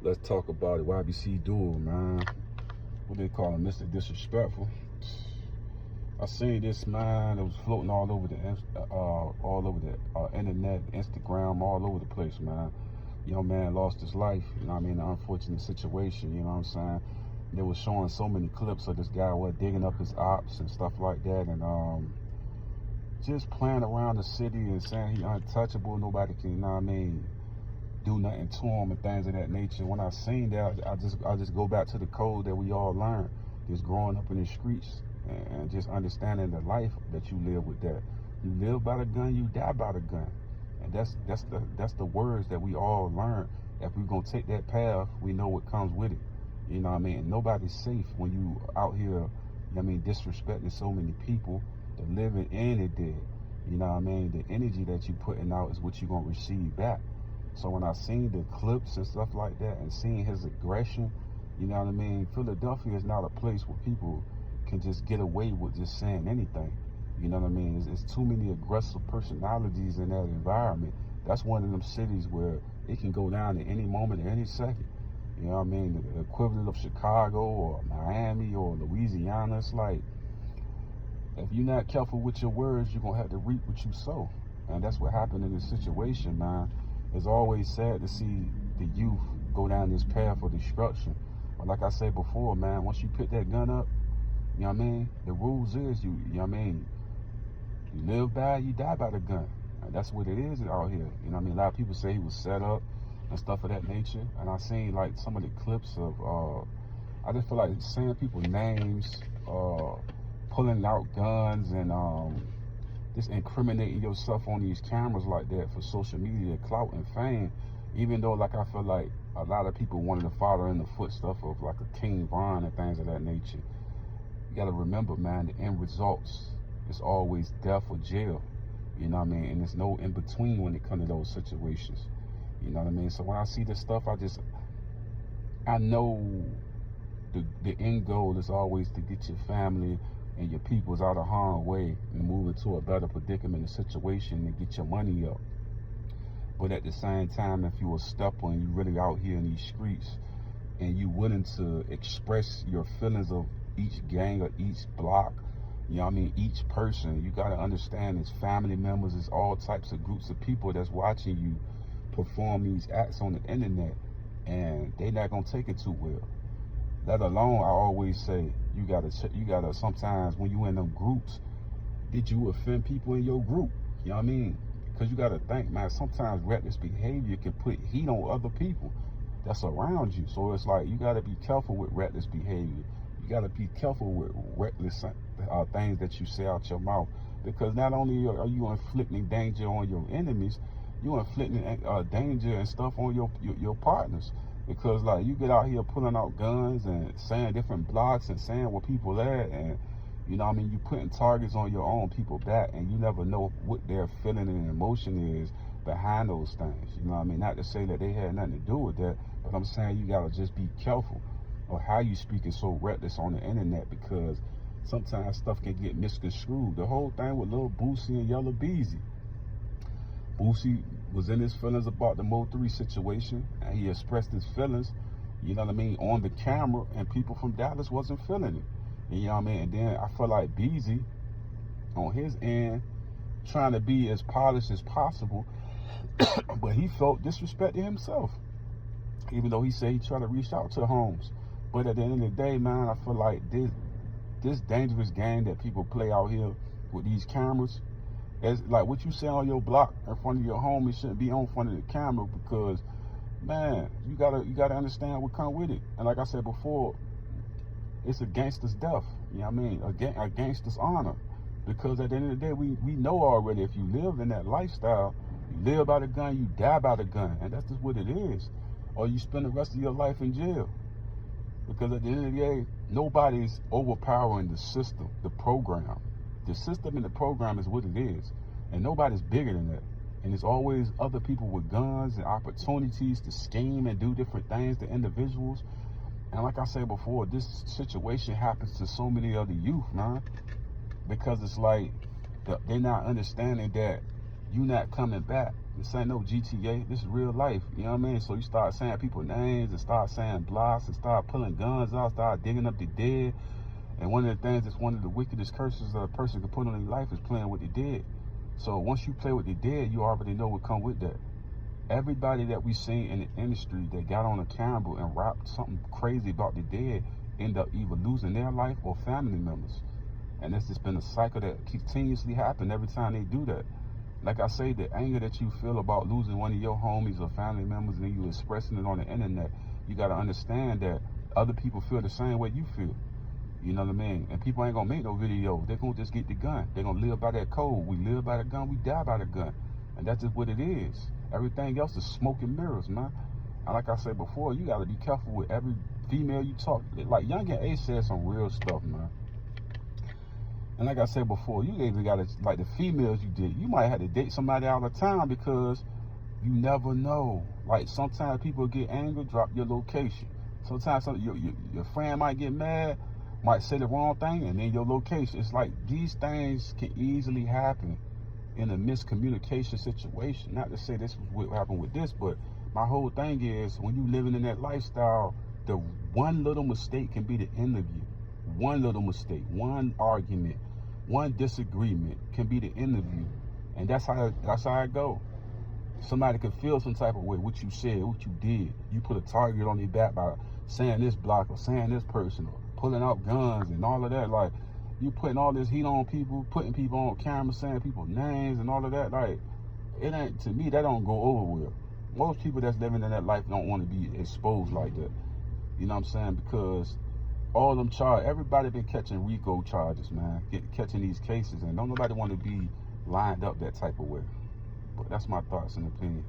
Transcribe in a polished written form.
Let's talk about it. YBC Duel, man. What they call him, Mr. Disrespectful. I seen this, man. It was floating all over the internet, Instagram, all over the place, man. Young man lost his life. You know what I mean? An unfortunate situation. You know what I'm saying? They were showing so many clips of this guy digging up his ops and stuff like that, and just playing around the city and saying he untouchable. Nobody can, you know what I mean, do nothing to him and things of that nature. When I seen that, I just go back to the code that we all learned, just growing up in the streets and just understanding the life that you live with that. You live by the gun, you die by the gun. And that's the words that we all learn. If we're gonna take that path, we know what comes with it. You know what I mean? And nobody's safe when you out here, you know what I mean, disrespecting so many people, the living and the dead. You know what I mean? The energy that you putting out is what you're gonna receive back. So when I seen the clips and stuff like that and seeing his aggression, you know what I mean? Philadelphia is not a place where people can just get away with just saying anything. You know what I mean? It's too many aggressive personalities in that environment. That's one of them cities where it can go down at any moment, at any second. You know what I mean? The equivalent of Chicago or Miami or Louisiana. It's like, if you're not careful with your words, you're going to have to reap what you sow. And that's what happened in this situation, man. It's always sad to see the youth go down this path of destruction. But like I said before, man, once you pick that gun up, you know what I mean? The rules is, you know what I mean? You live by it, you die by the gun. And that's what it is out here. You know what I mean? A lot of people say he was set up and stuff of that nature. And I seen like some of the clips of, I just feel like saying people's names, pulling out guns and just incriminating yourself on these cameras like that for social media clout and fame. Even though, like, I feel like a lot of people wanted to follow in the footsteps of like a King Von and things of that nature. You got to remember, man, the end results is always death or jail. You know what I mean? And there's no in between when it comes to those situations. You know what I mean? So when I see this stuff, I know the end goal is always to get your family and your peoples out of harm's way and move into a better predicament and situation and get your money up. But at the same time, if you a stepper and you really out here in these streets and you willing to express your feelings of each gang or each block, you know what I mean, each person, you got to understand it's family members, it's all types of groups of people that's watching you perform these acts on the internet, and they not going to take it too well. Let alone, I always say, you gotta sometimes when you in them groups, did you offend people in your group? You know what I mean? Because you gotta think, man, sometimes reckless behavior can put heat on other people that's around you. So it's like, you gotta be careful with reckless behavior. You gotta be careful with reckless things that you say out your mouth. Because not only are you inflicting danger on your enemies, you're inflicting danger and stuff on your partners. Because like you get out here pulling out guns and saying different blocks and saying where people at, and you know what I mean, you putting targets on your own people back, and you never know what their feeling and emotion is behind those things. You know what I mean? Not to say that they had nothing to do with that, but I'm saying you gotta just be careful of how you speaking so reckless on the internet, because sometimes stuff can get misconstrued. The whole thing with Lil Boosie and Yella Beezy. Boosie was in his feelings about the Mo3 situation, and he expressed his feelings, you know what I mean, on the camera, and people from Dallas wasn't feeling it. And, you know what I mean? And then I feel like Beezy, on his end, trying to be as polished as possible, but he felt disrespected himself, even though he said he tried to reach out to Holmes. But at the end of the day, man, I feel like this dangerous game that people play out here with these cameras, as like what you say on your block in front of your home, it shouldn't be on front of the camera, because man, you gotta understand what come with it. And like I said before, it's a gangster's death. You know what I mean? A gangster's honor. Because at the end of the day, we know already, if you live in that lifestyle, you live by the gun, you die by the gun, and that's just what it is. Or you spend the rest of your life in jail. Because at the end of the day, nobody's overpowering the system, the program. The system and the program is what it is, and nobody's bigger than that. And there's always other people with guns and opportunities to scheme and do different things to individuals. And like I said before, this situation happens to so many other youth, man, because it's like they're not understanding that You not coming back. This ain't no GTA. This is real life. You know what I mean? So you start saying people's names and start saying blocks and start pulling guns out, start digging up the dead. And one of the things that's one of the wickedest curses that a person can put on their life is playing with the dead. So once you play with the dead, you already know what come with that. Everybody that we seen in the industry that got on a camera and rapped something crazy about the dead end up either losing their life or family members. And it's just been a cycle that continuously happen every time they do that. Like I say, the anger that you feel about losing one of your homies or family members and you expressing it on the internet, you got to understand that other people feel the same way you feel. You know what I mean? And people ain't gonna make no video. They're gonna just get the gun. They're gonna live by that code. We live by the gun, we die by the gun. And that's just what it is. Everything else is smoke and mirrors, man. And like I said before, you gotta be careful with every female you talk. Like Young and Ace said some real stuff, man. And like I said before, you even gotta, like the females you did, you might have to date somebody all the time because you never know. Like sometimes people get angry, drop your location. Sometimes your friend might get mad, might say the wrong thing, and then your location. It's like these things can easily happen in a miscommunication situation. Not to say this was what happened with this, but my whole thing is when you living in that lifestyle, the one little mistake can be the end of you. One little mistake, one argument, one disagreement can be the end of you. And that's how it go. Somebody could feel some type of way, what you said, what you did. You put a target on their back by saying this block or saying this person or pulling out guns and all of that. Like, you putting all this heat on people, putting people on camera, saying people's names and all of that. Like, it ain't, to me, that don't go over well. Most people that's living in that life don't want to be exposed like that. You know what I'm saying? Because all them charges, everybody been catching RICO charges, man. Catching these cases, and don't nobody want to be lined up that type of way. But that's my thoughts and opinion.